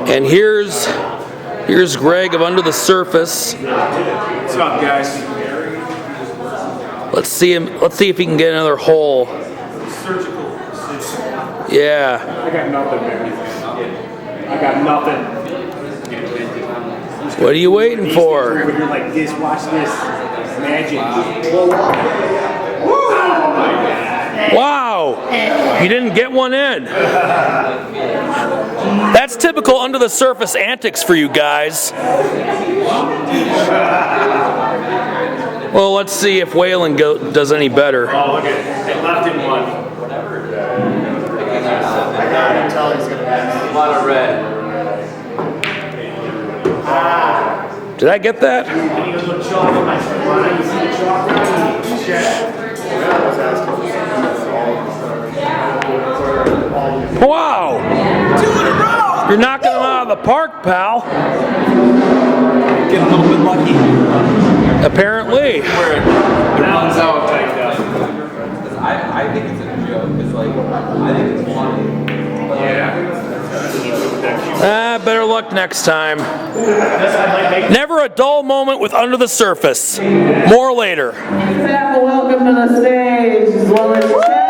And here's Greg of Under the Surface. What's up, guys? Let's see if he can get another hole. Yeah. I got nothing, baby. I got nothing. What are you waiting for? When you're like this, watch this. Magic. Wow! You didn't get one in. That's typical Under the Surface antics for you guys. Well, let's see if Waylon does any better. Oh, look at it. They left in one. I got him until he's going to pass. A lot of red. Did I get that? Wow! 2 in a row! You're knocking them out of the park, pal. Get a little bit lucky. Apparently. Where it runs out. I think it's a joke. It's like, I think it's funny. Better luck next time. Never a dull moment with Under the Surface. More later. Welcome to the stage, as well as Chad.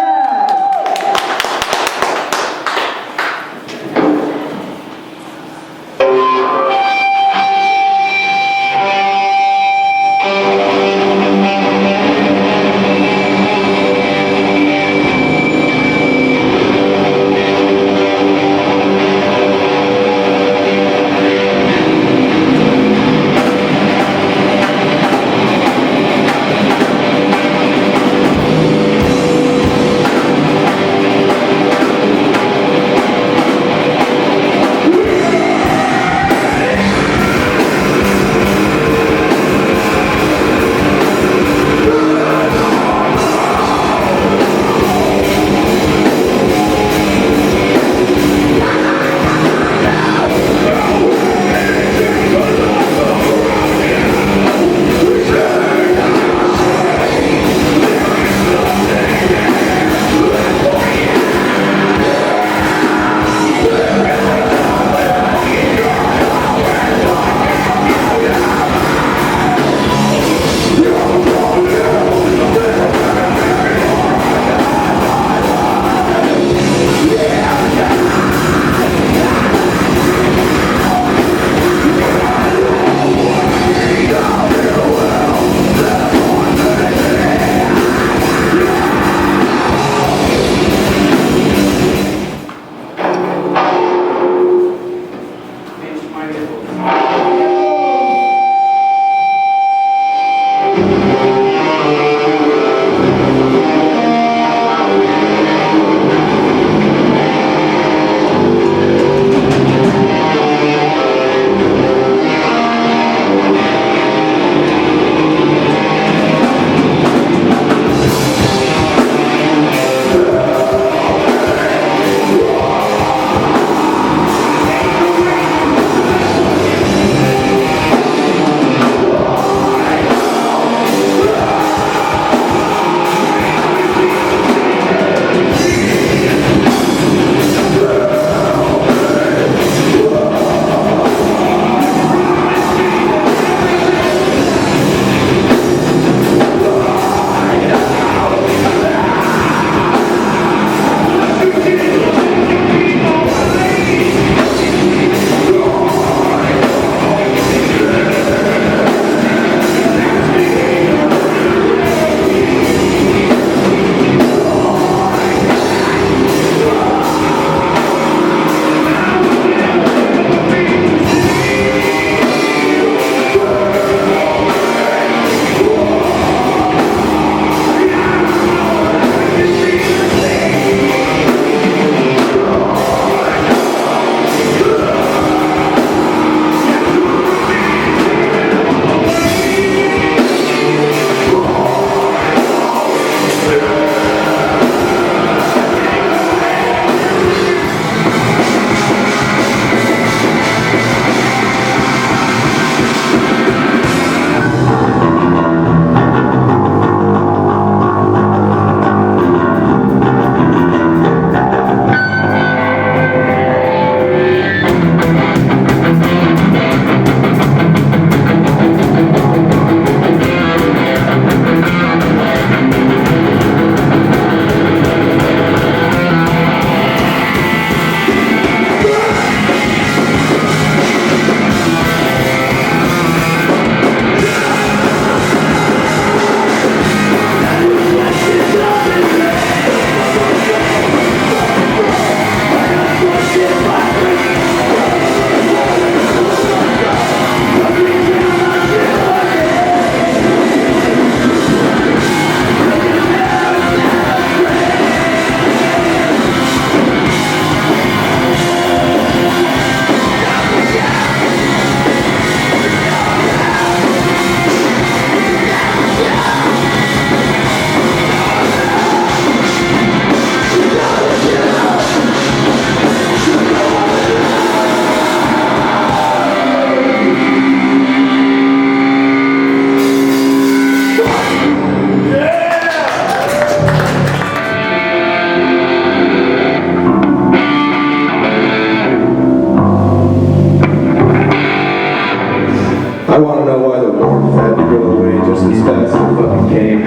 these past fucking came.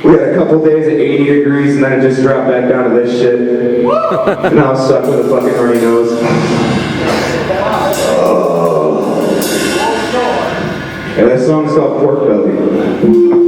We had a couple days at 80 degrees and then it just dropped back down to this shit. And now I'm stuck with a fucking runny nose. And that song's called Pork Belly.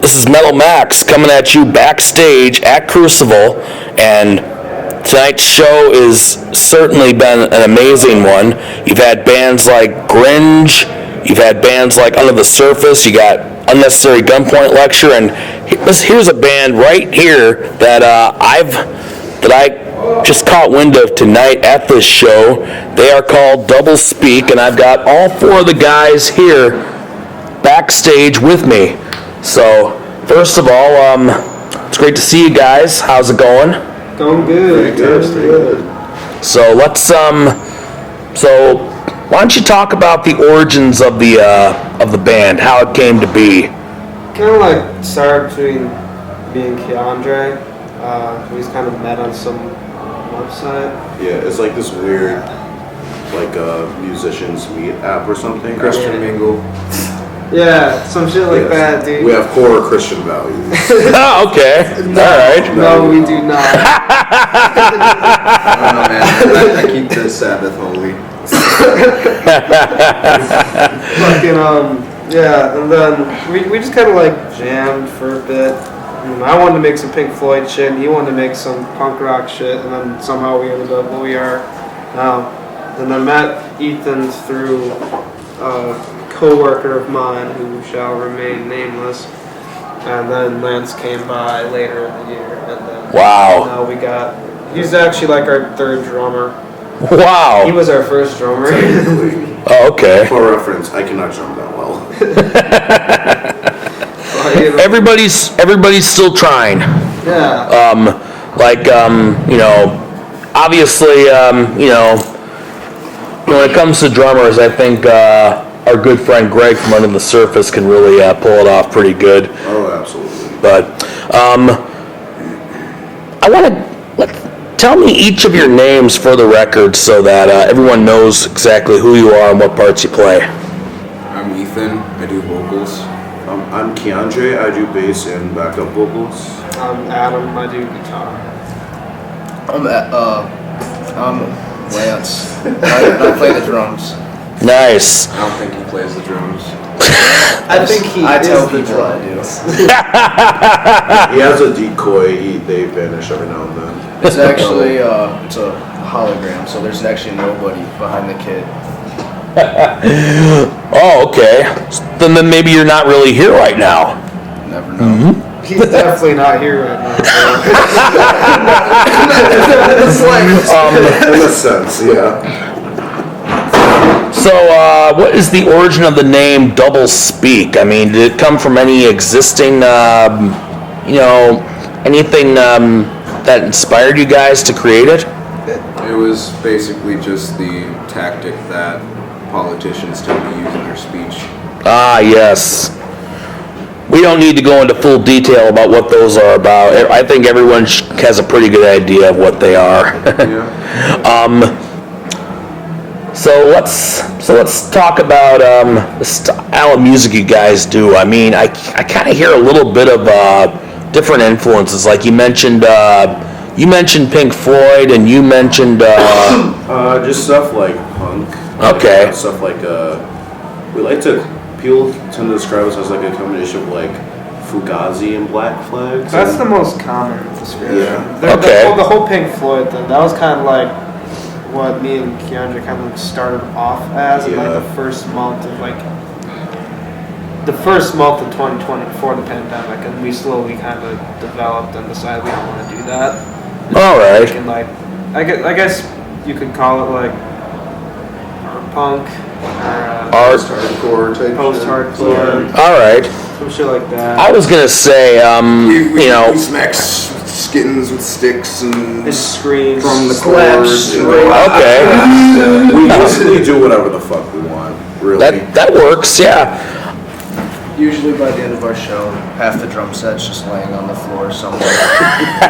This is Metal Max coming at you backstage at Crucible, and tonight's show has certainly been an amazing one. You've had bands like Grindge, you've had bands like Under the Surface, you got Unnecessary Gunpoint Lecture, and here's a band right here that I just caught wind of tonight at this show. They are called Double Speak, and I've got all four of the guys here backstage with me. So, first of all, it's great to see you guys. How's it going? Going good. Good. So let's so why don't you talk about the origins of the band, how it came to be? Kind of like started between me and Keandre. We just kind of met on some website. Yeah, it's like this weird, like musicians meet app or something. Christian Mingle. Yeah, some shit like Yes. that, dude. We have core Christian values. Oh, okay. All right. No, we do not. I don't know, man. I keep the Sabbath holy. Fucking, yeah, and then we just kind of like jammed for a bit. I wanted to make some Pink Floyd shit, and he wanted to make some punk rock shit, and then somehow we ended up where we are now. And I met Ethan through a co-worker of mine who shall remain nameless, and then Lance came by later in the year, and then Wow. now he's actually like our third drummer. He Wow. was our first drummer. Oh, okay. For reference, I cannot jump that well. Everybody's still trying. Yeah. Obviously, when it comes to drummers, I think our good friend Greg from Under the Surface can really pull it off pretty good. Oh, absolutely. But I want to tell me each of your names for the record so that everyone knows exactly who you are and what parts you play. I'm Ethan. I do vocals. I'm Keandre. I do bass and backup vocals. I'm Adam. I do guitar. I'm Lance. I play the drums. Nice. I don't think he plays the drums. I think I tell people I do. He has a decoy. They vanish every now and then. It's actually it's a hologram, so there's actually nobody behind the kid. Oh, okay. Then maybe you're not really here right now. Never know. He's definitely not here right now. In a sense, yeah. So, what is the origin of the name Double Speak? I mean, did it come from any existing, anything that inspired you guys to create it? It was basically just the tactic that politicians tend to use in their speech. Ah, yes. We don't need to go into full detail about what those are about. I think everyone has a pretty good idea of what they are. Yeah. So let's talk about the style of music you guys do. I mean, I kind of hear a little bit of different influences. Like you mentioned Pink Floyd, and you mentioned Just stuff like punk. Okay. Stuff like we like to. People tend to describe us as like a combination of like Fugazi and Black Flags. That's the most common description. Yeah. Okay. The whole Pink Floyd thing, that was kind of like what me and Keandre kind of started off as in like Yeah. the first month of 2020 before the pandemic, and we slowly kind of developed and decided we don't want to do that. all right. And like, I guess you could call it like art punk or Art. Hardcore type. post-hardcore, All right. some shit like that. I was gonna say, We smack skittins with sticks and It screams from the slaps. chords. okay. We basically do whatever the fuck we want, really. That works. Yeah. Usually by the end of our show, half the drum set's just laying on the floor somewhere.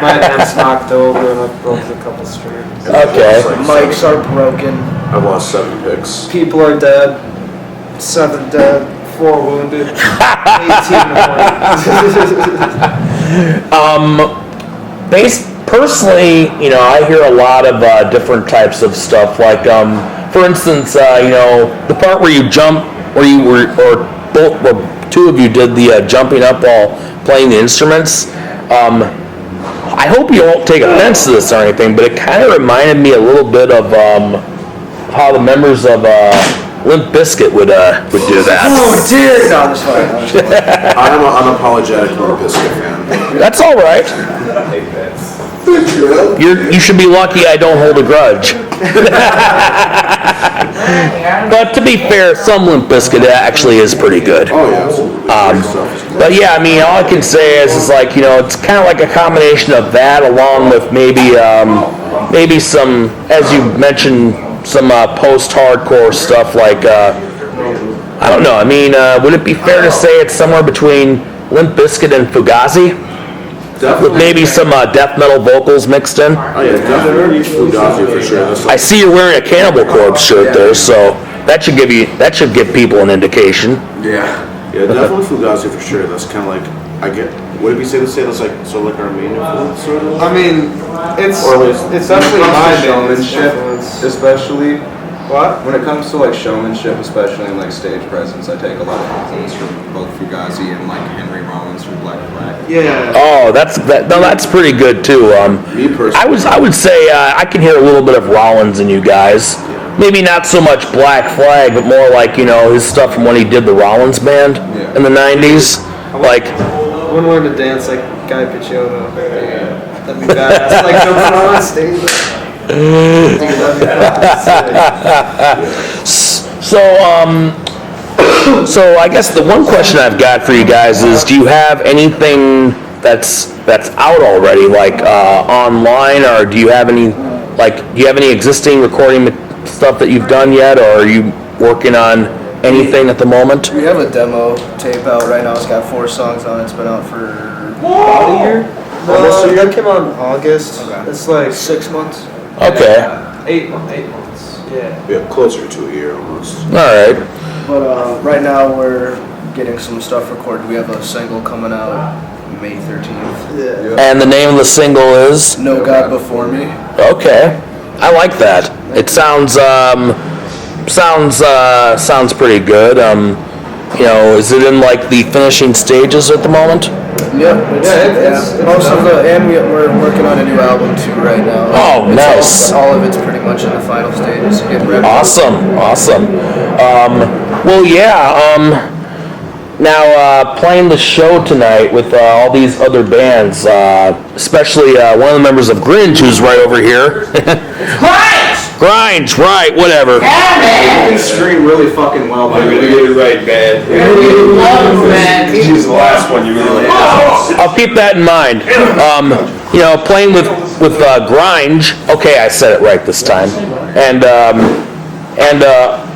My amps knocked over and I broke a couple strings. Okay. Mics are broken. I've lost 7 picks. People are dead. 7 dead. 4 wounded. 18 Personally, I hear a lot of different types of stuff. Like, for instance, the part where you jump, or two of you did the jumping up while playing the instruments. I hope you won't take offense to this or anything, but it kind of reminded me a little bit of how the members of Limp Bizkit would do that. Oh dear! No, I'm just fine. I am an unapologetic Limp Bizkit fan. That's all right. You should be lucky I don't hold a grudge. But to be fair, some Limp Bizkit actually is pretty good. Oh yeah, absolutely. But yeah, I mean, all I can say is like, you know, it's kind of like a combination of that along with maybe some, as you mentioned, some post-hardcore stuff like, I don't know, I mean, would it be fair to say it's somewhere between Limp Bizkit and Fugazi? Definitely. With maybe some death metal vocals mixed in? Oh yeah, definitely Fugazi for sure. That's I see you're wearing a Cannibal Corpse shirt there, so that should give people an indication. Yeah. Yeah, definitely Fugazi for sure. That's kind of like, would it be safe to say that's like sort of like our main influence, sort of? I mean, it's definitely my showmanship, especially. What? When it comes to like showmanship, especially in like stage presence, I take a lot of influence from both Fugazi and like Henry Rollins from Black Flag. Yeah. Oh, that's pretty good too. Me personally. I would say I can hear a little bit of Rollins in you guys. Maybe not so much Black Flag, but more like, you know, his stuff from when he did the Rollins band in the 90s. Like, I wouldn't learn to dance like Guy Picciotto. That'd be badass. Like jumping on stage. Dude, that'd be so I guess the one question I've got for you guys is, do you have anything that's out already, like online, or do you have any existing recording stuff that you've done yet, or are you working on anything at the moment? We have a demo tape out right now. It's got 4 songs on it. It's been out for about a year. No, that came out in August. Okay. It's like 6 months. Okay. 8 months. Yeah. Yeah, closer to a year almost. All right. But right now we're getting some stuff recorded. We have a single coming out May 13th. Yeah. And the name of the single is? No God Before Me. Okay. I like that. It sounds pretty good. You know, is it in like the finishing stages at the moment? Yep. It's most of and we're working on a new album too right now. Oh, nice. All of it's pretty much in the final stages. Getting ready. Awesome. Well, yeah. Now, playing the show tonight with all these other bands, especially one of the members of Grindge, who's right over here. Grindge, right, whatever. You can scream really fucking well, but You get it right, man. She's the last one you really like. I'll keep that in mind. You know, playing with Grindge. Okay, I said it right this time. And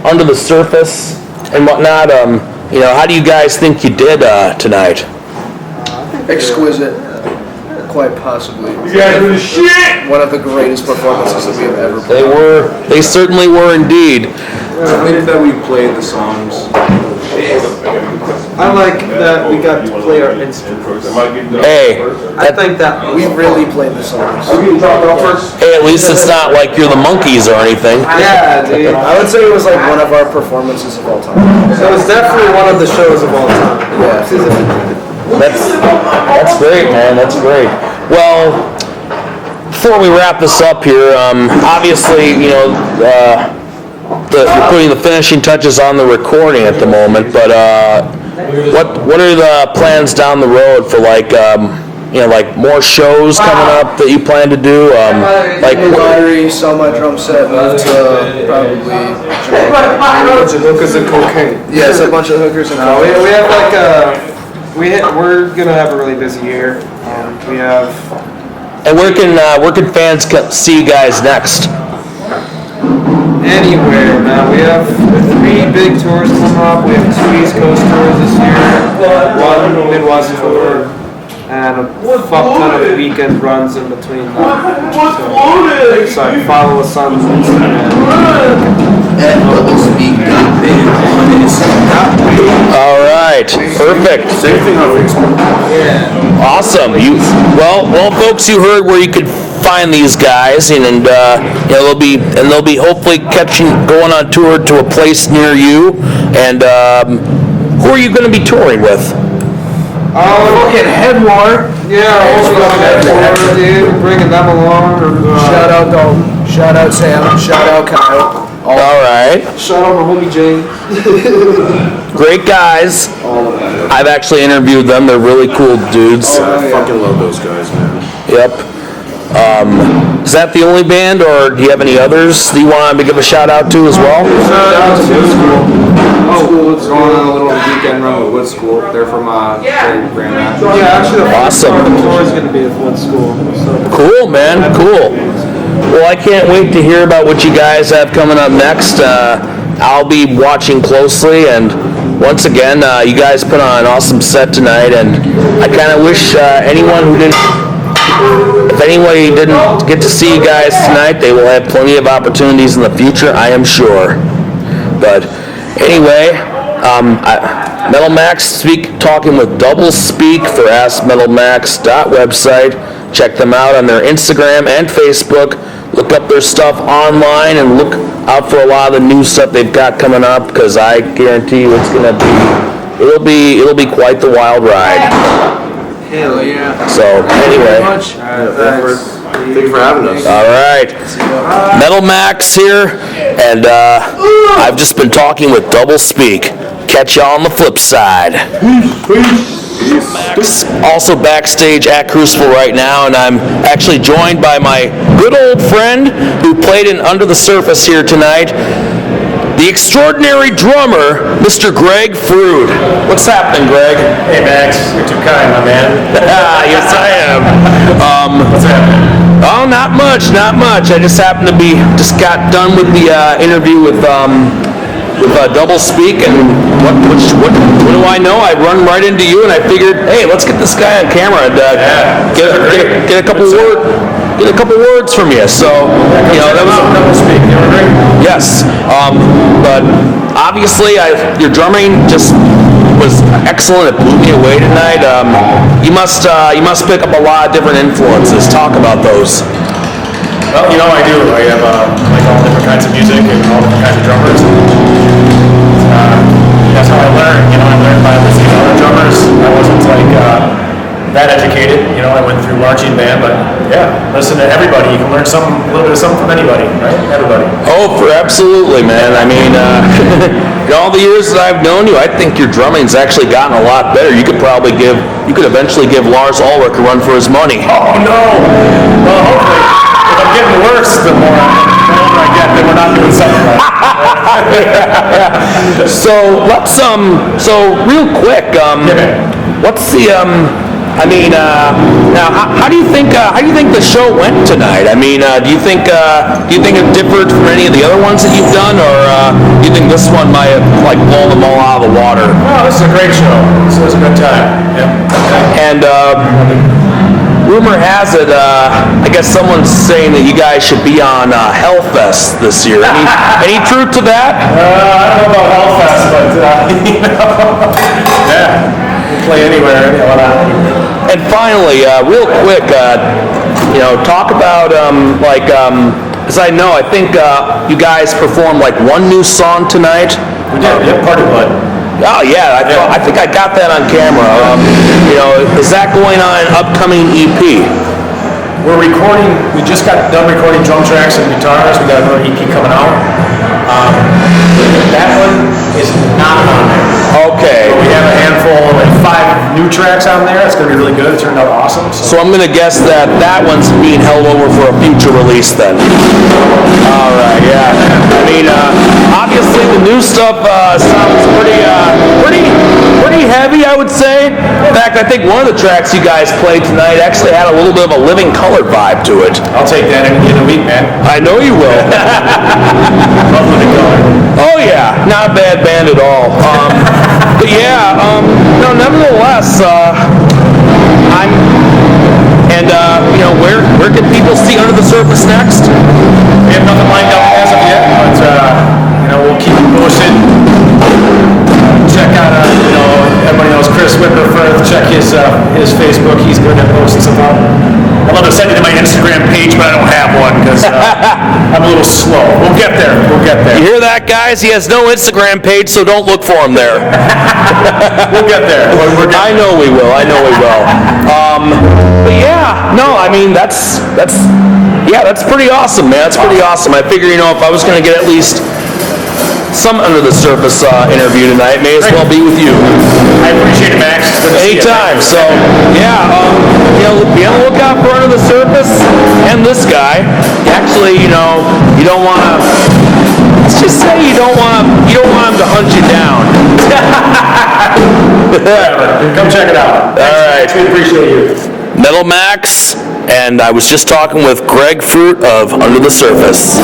Under the Surface and whatnot. You know, how do you guys think you did tonight? Exquisite. Quite possibly. You guys are the shit! One of the greatest performances that we have ever played. They certainly were indeed. I think that we played the songs. I like that we got to play our instruments. Hey, I think that We really played the songs. hey, at least it's not like you're the Monkees or anything. Yeah, dude. I would say it was like one of our performances of all time. It was definitely one of the shows of all time. Yeah. That's great, man. That's great. Well, before we wrap this up here, obviously, you know, you're putting the finishing touches on the recording at the moment. But what are the plans down the road for like more shows coming up that you plan to do? Like Lottery, sell my drum set, move to probably Jamaica. A bunch of hookers and cocaine. Yeah, it's a bunch of hookers and We have like we're gonna have a really busy year. We have and where can fans see you guys next? anywhere, man. We have 3 big tours coming up. We have 2 East Coast tours this year, 1 Midwest tour, and a fuck ton of weekend runs in between them. So follow us on Instagram. All right, perfect. Same thing on Facebook. Awesome. Well, folks, you heard where you could find these guys, and you know, they'll be hopefully going on tour to a place near you. And who are you going to be touring with? Fucking Head War. Yeah, also dude, bringing them along. And, Shout out Dalton. Shout out Sam. Shout out Kyle. All right. Shout out my homie James. Great guys. I've actually interviewed them. They're really cool dudes. I fucking love those guys, man. Yep. Is that the only band, or do you have any others that you want to give a shout out to as well? Shout out to Wood School. We're going on a little weekend run with Wood School. They're from Grand Rapids. Yeah, actually, the Awesome. tour is going to be at Wood School. So. Cool, man. Cool. Well, I can't wait to hear about what you guys have coming up next. I'll be watching closely, and once again, you guys put on an awesome set tonight, and I kind of wish anyone who didn't, if anybody didn't get to see you guys tonight, they will have plenty of opportunities in the future, I am sure. But anyway, Metal Max talking with Double Speak for AskMetalMax.website. Check them out on their Instagram and Facebook. Look up their stuff online and look out for a lot of the new stuff they've got coming up, because I guarantee you it'll be quite the wild ride. Hell yeah. So anyway, Thank you for having us. all right, Metal Max here, and I've just been talking with Double Speak. Catch y'all on the flip side. Max also backstage at Crucible right now, and I'm actually joined by my good old friend who played in Under the Surface here tonight, the extraordinary drummer, Mr. Greg Frood. What's happening, Greg? Hey Max, you're too kind, my man. Yes, I am. What's happening? Oh, not much. I just happened to got done with the interview with Double Speak, and what do I know? I run right into you, and I figured, hey, let's get this guy on camera and get a couple words from you. So that was Double Speak. You were great. yes. But obviously, your drumming just was excellent. It blew me away tonight. You must pick up a lot of different influences. Talk about those. Well, I do. I have like all different kinds of music and all different kinds of drummers. That's how I learned. I learned by listening to other drummers. I wasn't like that educated. I went through marching band, but yeah, listen to everybody. You can learn a little bit of something from anybody, right? Everybody. Oh, absolutely, man. I mean, in all the years that I've known you, I think your drumming's actually gotten a lot better. You could eventually give Lars Ulrich a run for his money. Oh no! Well, hopefully, if I'm getting worse, the more I get, then we're not doing something right. So let's so real quick, what's the now how do you think the show went tonight? I mean, do you think it differed from any of the other ones that you've done, or do you think this one might have like blown them all out of the water? Oh, this is a great show. This was a good time. Yeah. And rumor has it, I guess someone's saying that you guys should be on Hellfest this year. Any truth to that? I don't know about Hellfest, but yeah, we'll play anywhere. And finally, real quick, talk about as I know, I think you guys performed like one new song tonight. We did. Yeah, Party Blood. Oh yeah, I think I got that on camera. Is that going on an upcoming EP? We're recording. We just got done recording drum tracks and guitars. We got another EP coming out. That one is not on there. Okay. But we have a handful, like 5 new tracks on there. It's gonna be really good. It turned out awesome. So I'm gonna guess that one's being held over for a future release then. All right, yeah. I mean, obviously the new stuff sounds pretty heavy, I would say. In fact, I think one of the tracks you guys played tonight actually had a little bit of a Living Color vibe to it. I'll take that in a week, man. I know you will. Love Living Color. Oh yeah, not a bad band at all. But yeah, nevertheless, where can people see Under the Surface next? We have nothing lined up as of yet, but we'll keep you posted. Check out, everybody knows Chris Whipperfirth. Check his Facebook. He's good at posting stuff up. I'd love to send you to my Instagram page, but I don't have one because I'm a little slow. We'll get there. We'll get there. You hear that, guys? He has no Instagram page, so don't look for him there. We'll get there. I know we will. I know we will. But yeah, no, I mean that's pretty awesome, man. That's pretty awesome. I figure, if I was going to get at least some under the surface interview tonight, may as well be with you. I appreciate it, Max. Good to see you. Anytime. So yeah, be on the lookout for under the surface and this guy. Actually, you don't want to. Let's just say you don't want him to hunt you down. Come check it out. All right. We appreciate you. Metal Max, and I was just talking with Greg Fruit of Under the Surface.